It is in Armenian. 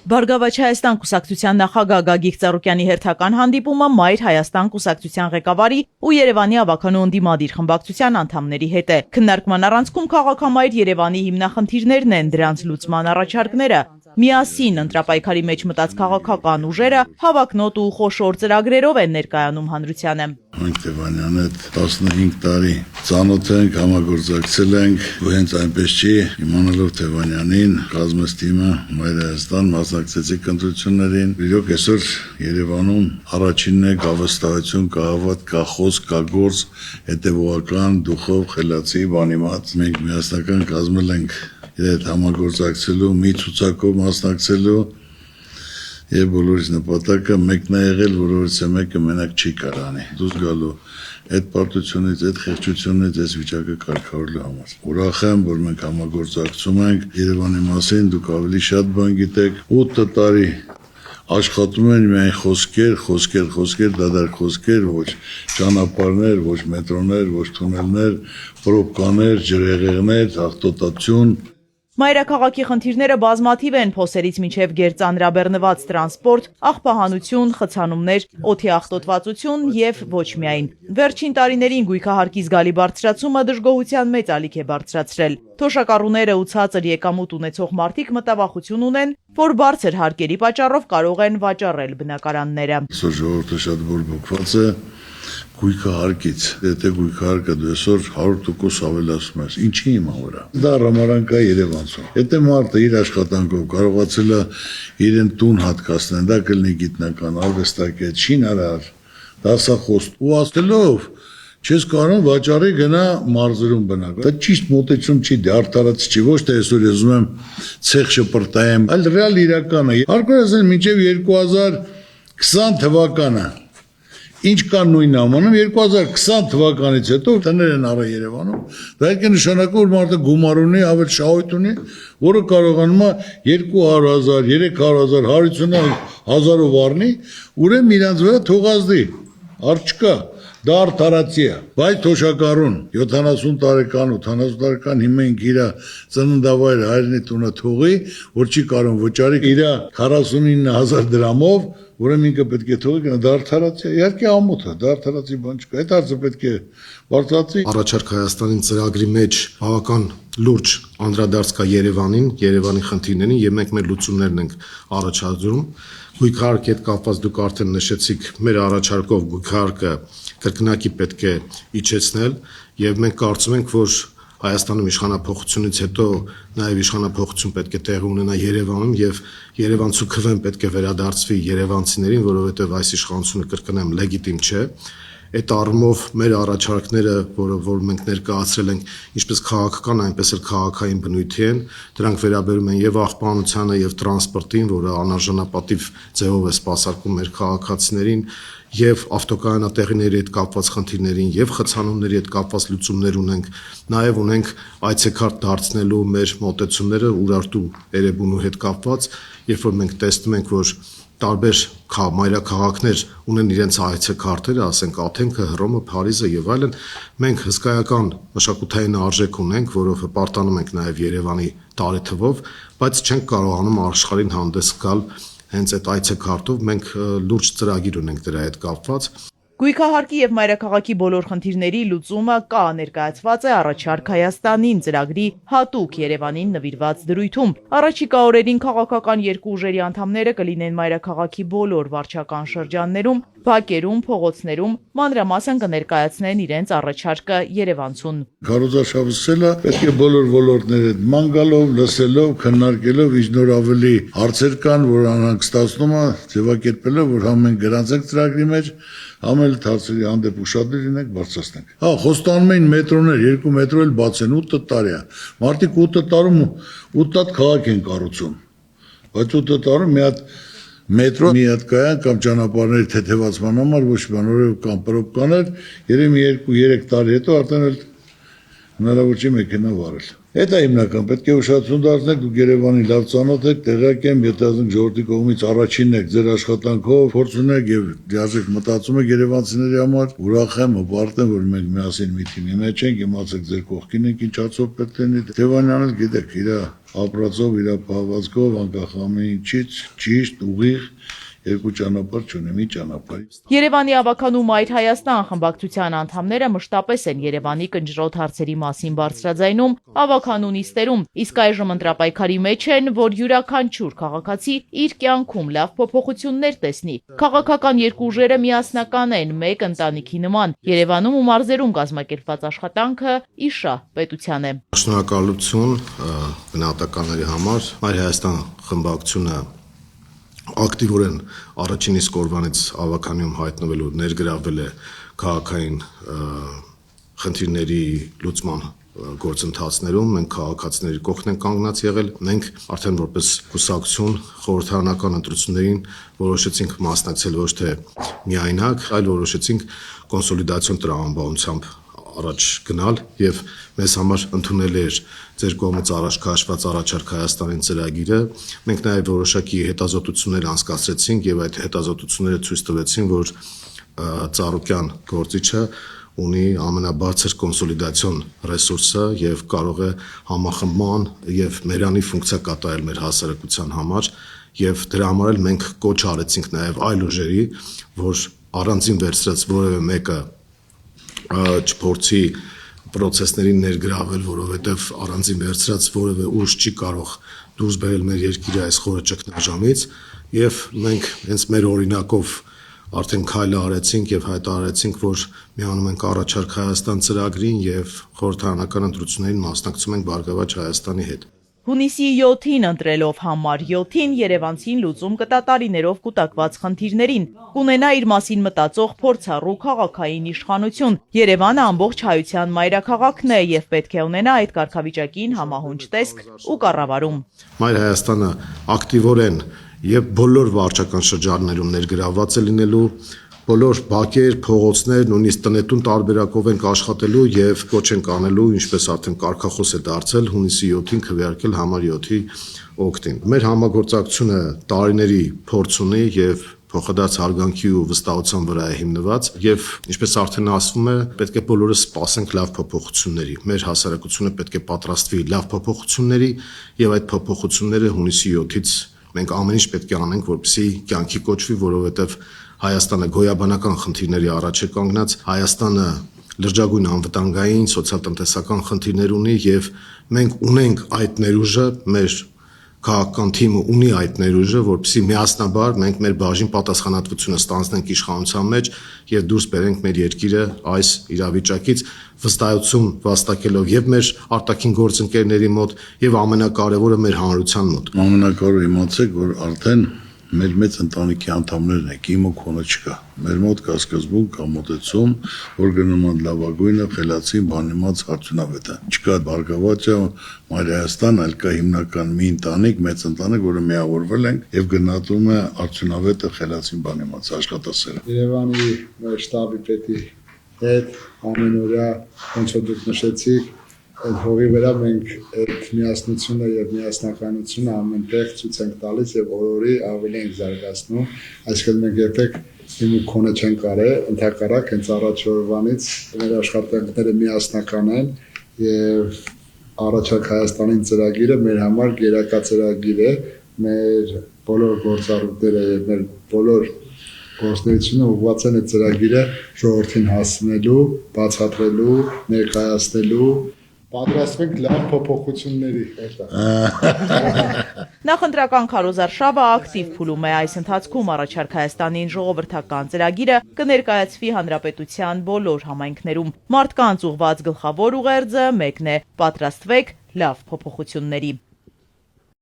Բարգավաճ Հայաստան կուսակցության նախագահ Գագիկ Ծառուկյանի հերթական հանդիպումը Մայր Հայաստան կուսակցության ղեկավարի ու Երևանի ավականու ընդդիմադիր խմբակցության անդամների հետ է։ Քննարկման առանցքում քաղաքամայր Երևանի հիմնախնդիրներն են, դրանց լուծման առաջարկները։ Միասին ընտրապայքարի մեջ մտած քաղաքական ուժերը հավակնոտ ու խոշոր ծրագրերով են ներկայանում հանրությանը։ Մենք Թևանյանի հետ 15 տարի ծանոթ ենք, համագործակցել ենք, ու հենց այնպես չի, իմանալով Թևանյանին, կազմեց թիմը Մայր Հայաստան, մասնակցեցի ընտրություններին։ Իրոք այսօր Երևանում առաջինն է կա վստահություն, կա հավատ, կա խոսք, կա գործ, հետևողական, դուխով, խելացի, բանիմաց։ Մենք միասնական կազմել ենք իր հետ համագործակցելու, մի ցուցակով մասնակցելու եւ բոլորիս նպատակը մեկն է եղել, որովհետեւ մեկը մենակ չի կարանի դուրս գալու այդ պարտությունից, այդ խեղճությունից, այս վիճակը կարգավորելու համար։ Ուրախ եմ, որ մենք համագործակցում ենք Երևանի մասին, դուք ավելի շատ բան գիտեք։ 8 տարի աշխատում են միայն խոսքեր, դադար խոսքեր, ոչ ճանապարհներ, ոչ մետրոներ, ոչ թունելներ, պրոբկաներ, ջրհեղեղներ, հաղթոտություն։ Մայրաքաղաքի խնդիրները բազմաթիվ են, փոսերից մինչև գերծանրաբեռնված տրանսպորտ, աղբահանություն, խցանումներ, օդի աղտոտվածություն եւ ոչ միայն։ Վերջին տարիներին գույքահարկի զգալի բարձրացումը դժգոհության մեծ ալիք է բարձրացրել։ Թոշակառուները ու ցածր եկամուտ ունեցող մարդիկ մտավախություն ունեն, որ բարձր հարկերի պատճառով կարող են վաճառել բնակարանները։ Այսօր ժողովուրդը շատ բորբոքված է գույքահարկից, եթե գույքահարկը դու այսօր 100% ավելացում ես, ինչի հիմա վրա։ Դա ռամարանքա Երևանցում։ Եթե մարդը իր աշխատանքով կարողացել է իրեն տուն հատկացնել, դա կլինի գիտնական, արվեստագետ, շինարար, դասախոս, ու ասելով չես կարող վաճառի գնա մարզերում բնակ։ Դա ճիշտ մոտեցում չի, դա արդարացի չի, ոչ թե այսօր ես ուզում եմ ցեխ շպրտայեմ, այլ ռեալ իրականը։ Հարկորեն մինչև 2020 թվականը ինչ կան նույն ամանում 2020 թվականից հետո տներ են առա Երևանում, դա այդ նշանակում որ մարդը գումար ունի, ավել շահույթ ունի, որը կարողանում է 200,000, 300,000, 150,000-ով առնի, ուրեմն իրանց վրա թողազդի, առ չկա, դա արդարացի է, բայց թոշակառուն 70 տարեկան, 80 տարեկան հիմա ինք իր ծննդավայրը հայրենի տունը թողի, որ չի կարող վճարի իր 49,000 դրամով, ուրեմն ինքը պետք է թողի գնա, դա արդարացի է, իհարկե ամոթ է, դա արդարացի բան չկա, այդ հարցը պետք է բարձրացի։ Առաջարկ Հայաստանին ծրագրի մեջ բավական լուրջ անդրադարձ կա Երևանին, Երևանի խնդիրներին եւ մենք մեր լուծումներն ենք առաջադրում։ Գույքահարկի հետ կապված դուք արդեն նշեցիք, մեր առաջարկով գույքահարկը կրկնակի պետք է իջեցնել եւ մենք կարծում ենք, որ Հայաստանում իշխանափոխությունից հետո նաև իշխանափոխություն պետք է տեղի ունենա Երևանում եւ Երևանցու քվեն պետք է վերադարձվի երևանցիներին, որովհետեւ այս իշխանությունը կրկնեմ լեգիտիմ չէ։ Այդ առումով մեր առաջարկները, որ մենք ներկայացրել ենք, ինչպես քաղաքական, այնպես էլ քաղաքային բնույթի են, դրանք վերաբերում են եւ աղբանությանը եւ տրանսպորտին, որը անարժանապատիվ ձևով է սպասարկում մեր քաղաքացիներին, եւ ավտոկայանատեղիների հետ կապված խնդիրներին եւ խցանումների հետ կապված լուծումներ ունենք, նաեւ ունենք այցեքարտ դարձնելու մեր մոտեցումները Ուրարտու Էրեբունու հետ կապված, երբ որ մենք տեսնում ենք, որ տարբեր մայրաքաղաքներ ունեն իրենց այցեքարտերը, ասենք Աթենքը, Հռոմը, Փարիզը եւ այլն, մենք հսկայական մշակութային արժեք ունենք, որով հպարտանում ենք նաեւ Երևանի տարեթվով, բայց չենք կարողանում աշխարհին հանդես գալ հենց այդ այցեքարտով, մենք լուրջ ծրագիր ունենք դրա հետ կապված։ Գույքահարկի եւ մայրաքաղաքի բոլոր խնդիրների լուծումը կա ներկայացված է առաջարկ Հայաստանին ծրագրի հատուկ Երևանին նվիրված դրույթում։ Առաջիկա օրերին քաղաքական երկու ուժերի անդամները կլինեն մայրաքաղաքի բոլոր վարչական շրջաններում, բակերում, փողոցներում, մանրամասն կներկայացնեն իրենց առաջարկը Երևանցուն։ Քարոզարշավը պետք է բոլոր ոլորտները ման գալով, լսելով, քննարկելով, ինչ-որ ավելի հարցեր կան, որ անհանգստացնում է, ձևակերպելով, որ համ մենք գրանցենք ծրագրի մեջ, համ էլ հարցերի հանդեպ ուշադիր լինենք, բարձրացնենք։ Հա, խոստանում էին մետրոներ, 2 մետրո էլ բաց են 8 տարի է։ Մարդիկ 8 տարում 8 հատ քաղաք են կառուցում։ Բայց 8 տարում մի հատ մետրո, մի հատ կայան կամ ճանապարհների թեթևացման համար ոչ բան, որով կամ պրոբկաներ, երևի 2-3 տարի հետո արդեն էլ Հնարավոր չի մեքենա վարել։ Դա հիմնական, պետք է ուշադրություն դարձնեք, դուք Երևանի լավ ծանոթ եք, տեղյակ եմ, եթե ասենք ժողովրդի կողմից առաջինն եք ձեր աշխատանքով, փորձ ունեք եւ դիաժեք մտածում եք երևանցիների համար, ուրախ եմ, հպարտ եմ, որ մենք միասին մի թիմի մեջ ենք, իմացեք ձեր կողքին եք, ինչ ածով պետք է լինի։ Տևանյանն էլ գիտեք, իր ապրածով, իր փաղվածքով, անկախ ամենից ճիշտ, ուղիղ երկու ճանապարհ չունի, մի ճանապարհ։ Երևանի ավականու Մայր Հայաստան խմբակցության անդամները մշտապես են Երևանի կնճռոտ հարցերի մասին բարձրաձայնում ավականու նիստերում, իսկ այժմ ընտրապայքարի մեջ են, որ յուրաքանչյուր քաղաքացի իր կյանքում լավ փոփոխություններ տեսնի։ Քաղաքական երկու ուժերը միասնական են, մեկ ընտանիքի նման։ Երևանում ու մարզերում կազմակերպված աշխատանքը իշա պետության է։ Շնորհակալություն գնահատականների համար։ Մայր Հայաստան խմբակցությունը ակտիվորեն առաջին իսկ օրվանից ավականիում հայտնվելու ներգրավել է քաղաքային խնդիրների լուծման գործընթացներում, մենք քաղաքացիների կողքն ենք կանգնած եղել, մենք արդեն որպես կուսակցություն խորհրդարանական ընտրություններին որոշեցինք մասնակցել ոչ թե միայնակ, այլ որոշեցինք կոնսոլիդացիոն տրամաբանությամբ առաջ գնալ եւ մեզ համար ընդունել էր ձեր կողմից առաջ քաշված առաջարկ Հայաստանին ծրագիրը։ Մենք նաեւ որոշակի հետազոտություններ անցկացրեցինք եւ այդ հետազոտությունները ցույց տվեցին, որ Ծառուկյան գործիչը ունի ամենաբարձր կոնսոլիդացիոն ռեսուրսը եւ կարող է համախմբման եւ մերանի ֆունկցիա կատարել մեր հասարակության համար եւ դրա համար էլ մենք կոչ արեցինք նաեւ այլ ուժերի, որ առանձին վերցրած որևէ մեկը չփորձի պրոցեսներին ներգրավել, որովհետև առանձին վերցրած որևէ ուժ չի կարող դուրս բերել մեր երկիրը այս խորը ճգնաժամից եւ մենք հենց մեր օրինակով արդեն քայլ արեցինք եւ հայտարարեցինք, որ միանում ենք առաջարկ Հայաստան ծրագրին եւ խորհրդարանական ընտրություններին մասնակցում ենք Բարգավաճ Հայաստանի հետ։ Հունիսի 7-ին ընտրելով համար 7-ին Երևանցին լուծում կտա տարիներով կուտակված խնդիրներին, կունենա իր մասին մտածող փորձառու քաղաքային իշխանություն։ Երևանը ամբողջ հայության մայրաքաղաքն է եւ պետք է ունենա այդ կարգավիճակին համահունչ տեսք ու կառավարում։ Մայր Հայաստանը ակտիվորեն եւ բոլոր վարչական շրջաններում ներգրավված է լինելու, բոլոր բակեր, փողոցներ, նույնիսկ տնետուն տարբերակով ենք աշխատելու եւ կոչ ենք անելու, ինչպես արդեն կարգախոս է դարձել հունիսի 7-ին քվեարկել համար 7-ի օգտին։ Մեր համագործակցությունը տարիների փորձ ունի եւ փոխադարձ հարգանքի ու վստահության վրա է հիմնված եւ ինչպես արդեն ասվում է, պետք է բոլորը սպասենք լավ փոփոխությունների։ Մեր հասարակությունը պետք է պատրաստվի լավ փոփոխությունների եւ այդ փոփոխությունները հունիսի 7-ից մենք ամեն ինչ պետք է անենք, որպեսզի կյանքի կոչվի, որովհետեւ Հայաստանը գոյաբանական խնդիրների առաջ է կանգնած, Հայաստանը լրջագույն անվտանգային, սոցիալ-տնտեսական խնդիրներ ունի եւ մենք ունենք այդ ներուժը, մեր քաղաքական թիմը ունի այդ ներուժը, որպեսզի միասնաբար մենք մեր բաժին պատասխանատվությունը ստանձնենք իշխանության մեջ եւ դուրս բերենք մեր երկիրը այս իրավիճակից վստահություն վաստակելով եւ մեր արտաքին գործընկերների մոտ եւ ամենակարևորը մեր հանրության մոտ։ Ամենակարևորը իմացեք, որ արդեն մեր մեծ ընտանիքի անդամներն եք, իմ ու քոնը չկա։ Մեր մոտ կա սկզբում կա մոտեցում, որ գնում են լավագույնը, խելացին, բանիմաց արդյունավետը։ Չկա Բարգավաճը, Մայր Հայաստան, այլ կա հիմնական մի ընտանիք, մեծ ընտանիք, որը միավորվել ենք եւ գնահատում է արդյունավետը, խելացին, բանիմաց աշխատասերը։ Երևանի մեր շտաբի պետի հետ ամենօրյա ոնց որ դուք նշեցիք, այդ հողի վրա մենք այդ միասնությունը եւ միասնականությունը ամենտեղ ցույց ենք տալիս եւ օրորի ավելի ենք զարգացնում, այսինքն մենք երբեք իմ ու քոնը չենք արել, ընդհակառակ հենց առաջ օրվանից մեր աշխատանքները միասնական են եւ առաջարկ Հայաստանին ծրագիրը մեր համար գերակա ծրագիր է, մեր բոլոր գործառույթները եւ մեր բոլոր գործունեությունը ուղղված են այդ ծրագիրը ժողովրդին հասցնելու, բացատրելու, ներկայացնելու պատրաստվենք լավ փոփոխությունների հետո։ Նախընտրական քարոզարշավը ակտիվ փուլում է այս ընթացքում առաջարկ Հայաստանին ժողովրդական ծրագիրը կներկայացվի հանրապետության բոլոր համայնքներում։ Մարդկանց ուղղված գլխավոր ուղերձը մեկն է՝ պատրաստվեք լավ փոփոխությունների։